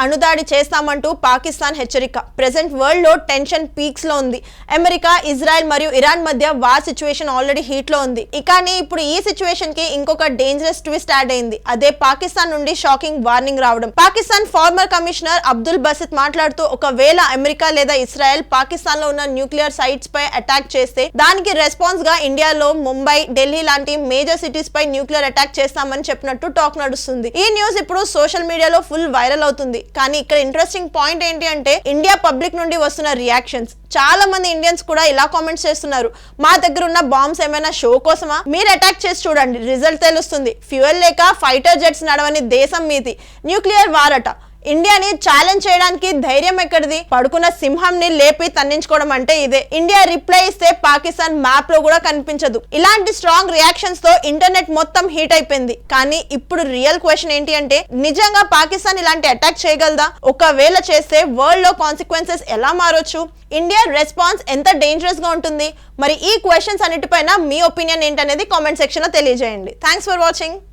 అణుదాడి చేస్తామంటూ పాకిస్తాన్ హెచ్చరిక. Present world లో టెన్షన్ పీక్స్ లో ఉంది. అమెరికా, ఇజ్రాయెల్ మరియు ఇరాన్ మధ్య వార్ సిచ్యువేషన్ ఆల్రెడీ హీట్ లో ఉంది. కానీ ఇప్పుడు ఈ సిచ్యువేషన్ కి ఇంకొక డేంజరస్ ట్విస్ట్ యాడ్ అయింది. అదే పాకిస్తాన్ నుండి షాకింగ్ వార్నింగ్ రావడం. పాకిస్తాన్ ఫార్మర్ కమిషనర్ అబ్దుల్ బసిత్ మాట్లాడుతూ, ఒకవేళ అమెరికా లేదా ఇజ్రాయెల్ పాకిస్తాన్ లో ఉన్న న్యూక్లియర్ సైట్స్ పై అటాక్ చేస్తే దానికి రెస్పాన్స్ గా ఇండియాలో ముంబై, ఢిల్లీ లాంటి మేజర్ సిటీస్ పై న్యూక్లియర్ అటాక్ చేస్తామని చెప్పినట్టు టాక్ నడుస్తుంది. ఈ న్యూస్ ఇప్పుడు సోషల్ మీడియాలో ఫుల్ వైరల్ అవుతుంది. కానీ ఇక్కడ ఇంట్రెస్టింగ్ పాయింట్ ఏంటి అంటే, ఇండియా పబ్లిక్ నుండి వస్తున్న రియాక్షన్స్. చాలా మంది ఇండియన్స్ కూడా ఇలా కామెంట్స్ చేస్తున్నారు, మా దగ్గర ఉన్న బాంబ్స్ ఏమైనా షో కోసమా? మీరు అటాక్ చేసి చూడండి, రిజల్ట్ తెలుస్తుంది. ఫ్యూయల్ లేక ఫైటర్ జెట్స్ నడవని దేశం మీది, న్యూక్లియర్ వార్ అట. ఇండియాని ఛాలెంజ్ చేయడానికి ధైర్యం ఎక్కడిది? పడుకున్న సింహంని లేపి తన్నించుకోవడం అంటే ఇదే. ఇండియా రిప్లై ఇస్తే పాకిస్తాన్ మ్యాప్ లో కూడా కనిపించదు. ఇలాంటి స్ట్రాంగ్ రియాక్షన్స్ తో ఇంటర్నెట్ మొత్తం హీట్ అయిపోయింది. కానీ ఇప్పుడు రియల్ క్వశ్చన్ ఏంటి అంటే, నిజంగా పాకిస్తాన్ ఇలాంటి అటాక్ చేయగలదా? ఒకవేళ చేస్తే వరల్డ్ లో కాన్సిక్వెన్సెస్ ఎలా మారొచ్చు? ఇండియా రెస్పాన్స్ ఎంత డేంజరస్ గా ఉంటుంది? మరి ఈ క్వశ్చన్స్ అన్నిటిపైన మీ ఒపీనియన్ ఏంటనేది కామెంట్ సెక్షన్ లో తెలియజేయండి. Thanks for watching.